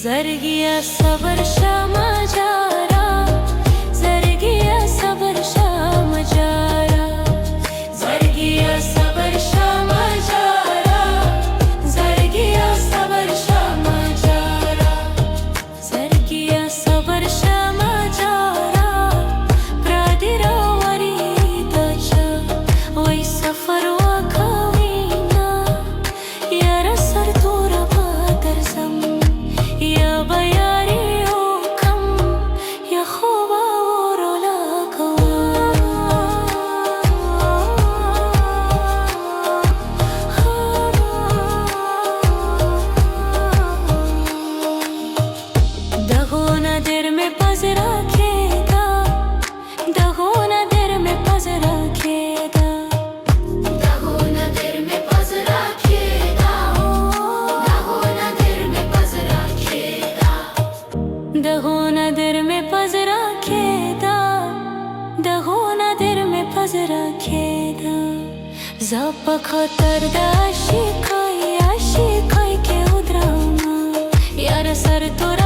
زرگیا صبر شما جارا زرگیا صبر شما جارا زرگیا صبر شما جارا زرگیا صبر شما جارا زرگیا صبر شما جارا برادی راوری داشا وی سفر وکوینا یارا سر تورا بدرزم یا بیاری و کم یا خوبا و رولاکا دهونا در میں پز رکھے دا دهونا در میں پز رکھے دا دهونا در میں پز رکھے دا دهونا در میں پز رکھے دهونا در میں پز رکھے دا دهونا در میں پز رکھے دا زب خطر دا عاشقای که ادراما یار سر تو